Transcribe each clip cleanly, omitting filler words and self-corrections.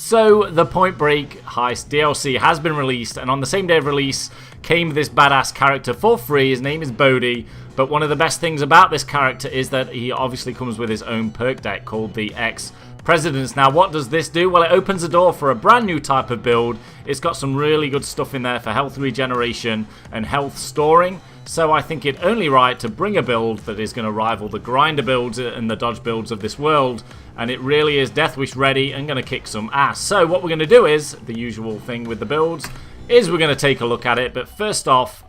So the Point Break Heist DLC has been released, and on the same day of release came this badass character for free. His name is Bodhi, but one of the best things about this character is that he obviously comes with his own perk deck called the Ex-Presidents. Now what does this do? Well, it opens the door for a brand new type of build. It's got some really good stuff in there for health regeneration and health storing. So I think it only right to bring a build that is going to rival the grinder builds and the dodge builds of this world. And it really is Death Wish ready and going to kick some ass. So what we're going to do is, the usual thing with the builds, is we're going to take a look at it. But first off,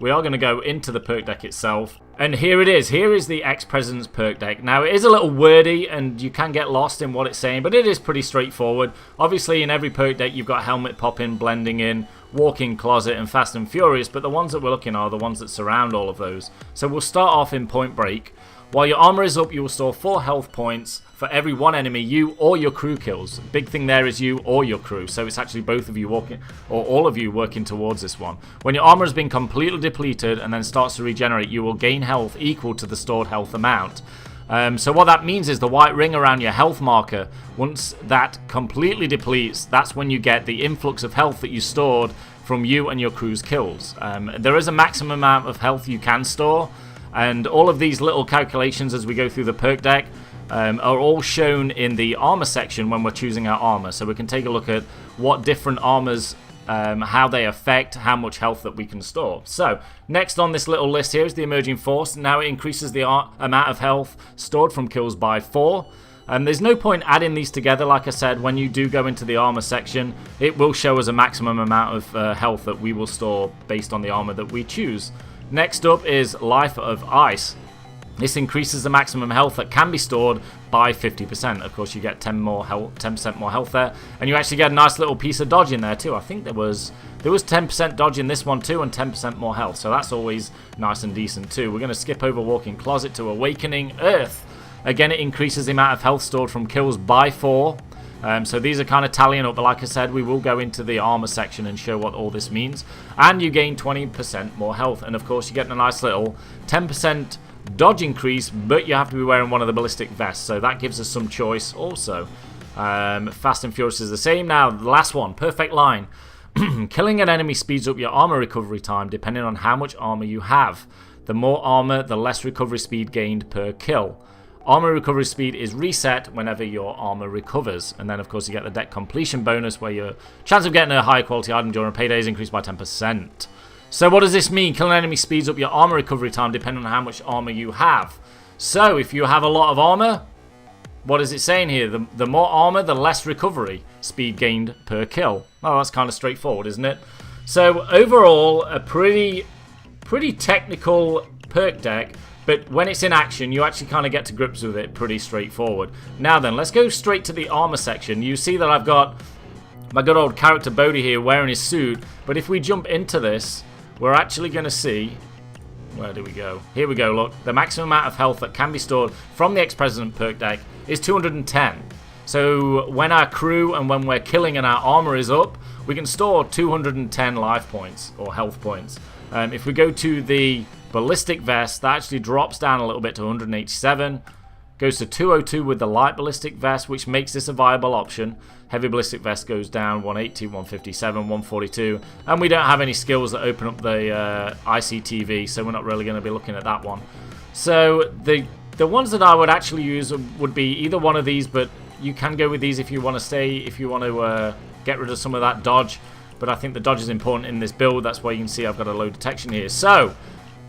we are going to go into the perk deck itself. And here it is. Here is the Ex-President's perk deck. Now, it is a little wordy and you can get lost in what it's saying, but it is pretty straightforward. Obviously, in every perk deck, you've got Helmet Popping, Blending In, Walk-In Closet, and Fast and Furious, but the ones that we're looking are the ones that surround all of those. So we'll start off in Point Break. While your armor is up, you will store 4 health points for every one enemy you or your crew kills. Big thing there is you or your crew, so it's actually both of you walking, or all of you working towards this one. When your armor has been completely depleted and then starts to regenerate, you will gain health equal to the stored health amount. So what that means is the white ring around your health marker, once that completely depletes, that's when you get the influx of health that you stored from you and your crew's kills. There is a maximum amount of health you can store, and all of these little calculations as we go through the perk deck are all shown in the armor section when we're choosing our armor. So we can take a look at what different armors, how they affect how much health that we can store. So next on this little list here is the Emerging Force. Now it increases the amount of health stored from kills by 4. There's no point adding these together. Like I said, when you do go into the armor section, it will show us a maximum amount of health that we will store based on the armor that we choose. Next up is Life of Ice. This increases the maximum health that can be stored by 50%. Of course, you get 10% more health there, and you actually get a nice little piece of dodge in there too. I think there was 10% dodge in this one too, and 10% more health. So that's always nice and decent too. We're going to skip over Walk-In Closet to Awakening Earth. Again, it increases the amount of health stored from kills by 4. So these are kind of tallying up, but like I said, we will go into the armor section and show what all this means. And you gain 20% more health, and of course you get a nice little 10% dodge increase, but you have to be wearing one of the ballistic vests, so that gives us some choice also. Fast and Furious is the same. Now the last one, Perfect Line. Killing an enemy speeds up your armor recovery time depending on how much armor you have. The more armor, the less recovery speed gained per kill. Armor recovery speed is reset whenever your armor recovers. And then, of course, you get the deck completion bonus where your chance of getting a high quality item during Payday is increased by 10%. So what does this mean? Killing an enemy speeds up your armor recovery time depending on how much armor you have. So if you have a lot of armor, what is it saying here? The more armor, the less recovery speed gained per kill. Oh, that's kind of straightforward, isn't it? So overall, a pretty technical perk deck. But when it's in action, you actually kind of get to grips with it pretty straightforward. Now then, let's go straight to the armor section. You see that I've got my good old character Bodhi here wearing his suit. But if we jump into this, we're actually going to see... Where do we go? Here we go, look. The maximum amount of health that can be stored from the Ex-President perk deck is 210. So when our crew and when we're killing and our armor is up, we can store 210 life points or health points. If we go to the ballistic vest, that actually drops down a little bit to 187, goes to 202 with the light ballistic vest, which makes this a viable option. Heavy ballistic vest goes down 180, 157, 142, and we don't have any skills that open up the ICTV, so we're not really going to be looking at that one. So the ones that I would actually use would be either one of these, but you can go with these if you want to get rid of some of that dodge. But I think the dodge is important in this build. That's why you can see I've got a low detection here. So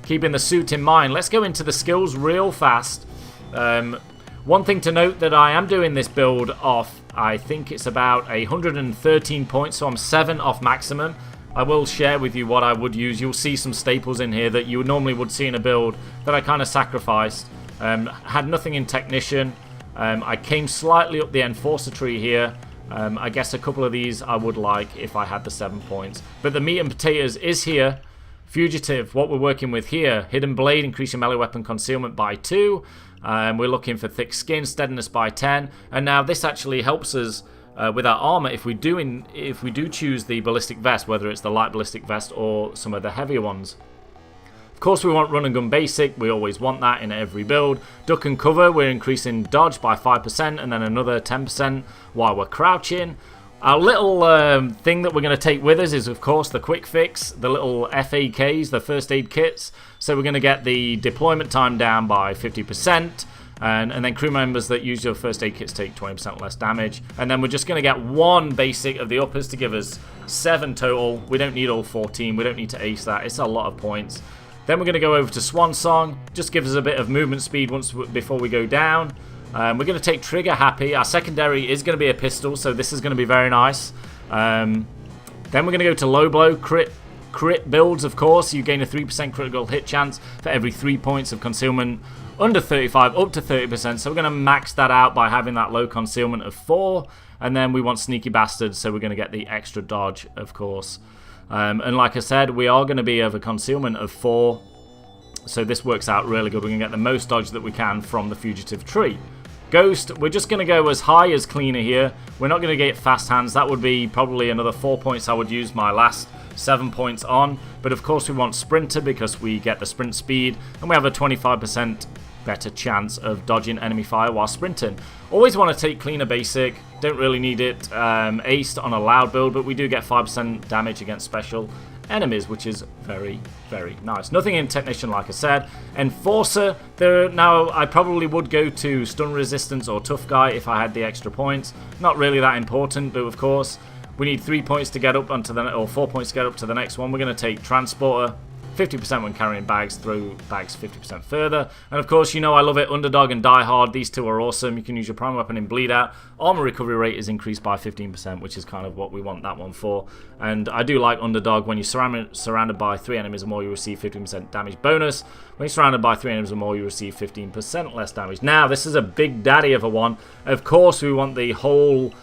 keeping the suit in mind, let's go into the skills real fast. One thing to note that I am doing this build off, I think it's about 113 points, so I'm 7 off maximum. I will share with you what I would use. You'll see some staples in here that you normally would see in a build that I kind of sacrificed. Had nothing in Technician. I came slightly up the Enforcer tree here. I guess a couple of these I would like if I had the 7 points. But the meat and potatoes is here. Fugitive, what we're working with here. Hidden Blade, increase your melee weapon concealment by 2. We're looking for thick skin, steadiness by 10. And now this actually helps us with our armor if we do choose the ballistic vest, whether it's the light ballistic vest or some of the heavier ones. Of course, we want run and gun basic. We always want that in every build. Duck and cover, we're increasing dodge by 5% and then another 10% while we're crouching. Our little thing that we're going to take with us is, of course, the quick fix, the little FAKs, the first aid kits. So we're going to get the deployment time down by 50%, and then crew members that use your first aid kits take 20% less damage. And then we're just going to get one basic of the uppers to give us 7 total. We don't need all 14. We don't need to ace that. It's a lot of points. Then we're going to go over to Swan Song. Just gives us a bit of movement speed before we go down. We're going to take Trigger Happy. Our secondary is going to be a pistol, so this is going to be very nice. Then we're going to go to Low Blow. Crit builds, of course. You gain a 3% critical hit chance for every 3 points of concealment under 35, up to 30%. So we're going to max that out by having that low concealment of 4. And then we want Sneaky Bastards, so we're going to get the extra dodge, of course. And like I said, we are going to be of a concealment of 4. So this works out really good. We're going to get the most dodge that we can from the fugitive tree. Ghost, we're just going to go as high as Cleaner here. We're not going to get Fast Hands. That would be probably another 4 points I would use my last 7 points on. But of course we want Sprinter because we get the sprint speed. And we have a 25% better chance of dodging enemy fire while sprinting. Always want to take Cleaner Basic. Don't really need it aced on a loud build. But we do get 5% damage against special enemies, which is very, very nice. Nothing in Technician, like I said. Enforcer, now I probably would go to Stun Resistance or Tough Guy if I had the extra points. Not really that important, but of course we need 3 points to get up onto the, or 4 points to get up to the next one. We're going to take Transporter. 50% when carrying bags, throw bags 50% further. And of course, you know I love it, Underdog and Die Hard. These two are awesome. You can use your prime weapon in Bleed Out. Armor recovery rate is increased by 15%, which is kind of what we want that one for. And I do like Underdog. When you're surrounded by 3 enemies or more, you receive 15% damage bonus. When you're surrounded by 3 enemies or more, you receive 15% less damage. Now, this is a big daddy of a one. Of course, we want the whole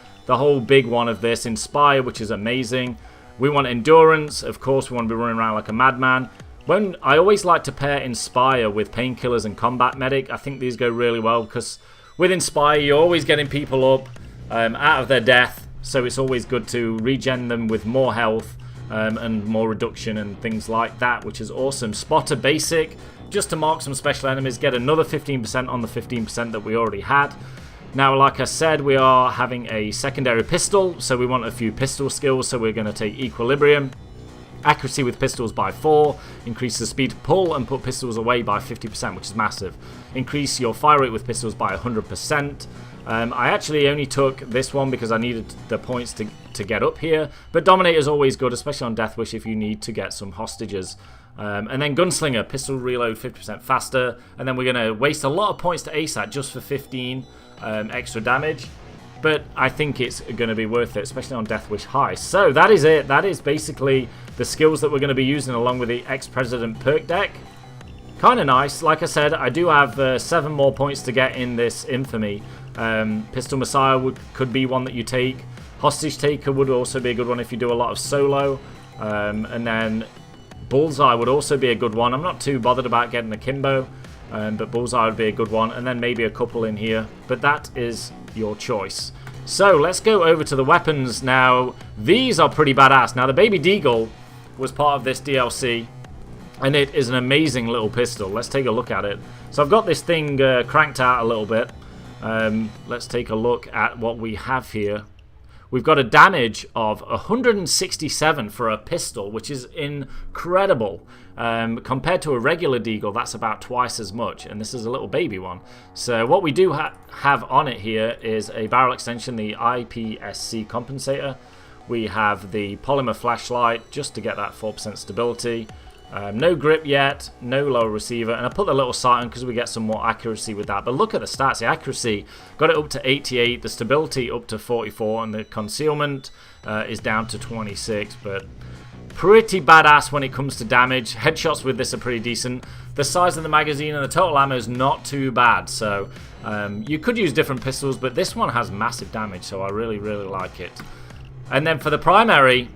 big one of this, Inspire, which is amazing. We want Endurance. Of course, we want to be running around like a madman. I always like to pair Inspire with Painkillers and Combat Medic. I think these go really well because with Inspire, you're always getting people up out of their death. So it's always good to regen them with more health and more reduction and things like that, which is awesome. Spotter Basic, just to mark some special enemies, get another 15% on the 15% that we already had. Now, like I said, we are having a secondary pistol, so we want a few pistol skills, so we're going to take Equilibrium. Accuracy with pistols by 4, increase the speed to pull and put pistols away by 50%, which is massive. Increase your fire rate with pistols by 100%. I actually only took this one because I needed the points to get up here, but Dominator is always good, especially on Death Wish if you need to get some hostages. And then Gunslinger, pistol reload 50% faster, and then we're going to waste a lot of points to ace that just for 15 extra damage. But I think it's going to be worth it, especially on Death Wish Heist. So that is it. That is basically the skills that we're going to be using along with the Ex-President Perk Deck. Kind of nice. Like I said, I do have 7 more points to get in this Infamy. Pistol Messiah could be one that you take. Hostage Taker would also be a good one if you do a lot of solo. And then Bullseye would also be a good one. I'm not too bothered about getting a Kimbo. But Bullseye would be a good one, and then maybe a couple in here, but that is your choice. So let's go over to the weapons now. These are pretty badass. Now the Baby Deagle was part of this DLC, and it is an amazing little pistol. Let's take a look at it. So I've got this thing cranked out a little bit. Let's take a look at what we have here. We've got a damage of 167 for a pistol, which is incredible. Compared to a regular Deagle, that's about twice as much, and this is a little baby one. So what we do have on it here is a barrel extension, the IPSC compensator. We have the polymer flashlight, just to get that 4% stability. No grip yet, no lower receiver, and I put the little sight on because we get some more accuracy with that. But look at the stats. The accuracy got it up to 88, the stability up to 44, and the concealment is down to 26. But pretty badass when it comes to damage. Headshots with this are pretty decent. The size of the magazine and the total ammo is not too bad. So you could use different pistols, but this one has massive damage, so I really, really like it. And then for the primary,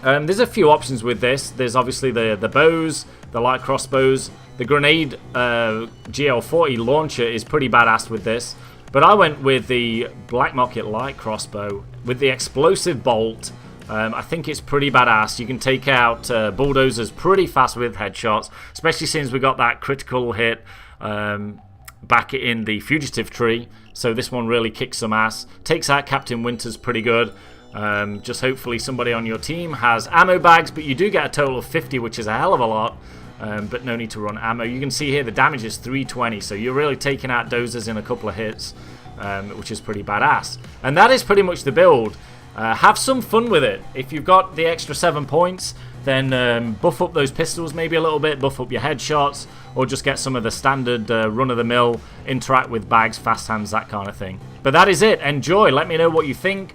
there's a few options with this. There's obviously the bows, the light crossbows. The grenade GL40 launcher is pretty badass with this. But I went with the Black Market light crossbow with the explosive bolt. I think it's pretty badass. You can take out bulldozers pretty fast with headshots, especially since we got that critical hit back in the fugitive tree. So this one really kicks some ass. Takes out Captain Winters pretty good. Just hopefully somebody on your team has ammo bags, but you do get a total of 50, which is a hell of a lot. But no need to run ammo. You can see here the damage is 320, so you're really taking out dozers in a couple of hits, which is pretty badass. And that is pretty much the build. Have some fun with it. If you've got the extra 7 points, then buff up those pistols maybe a little bit, buff up your headshots, or just get some of the standard run-of-the-mill, interact with bags, fast hands, that kind of thing. But that is it. Enjoy. Let me know what you think.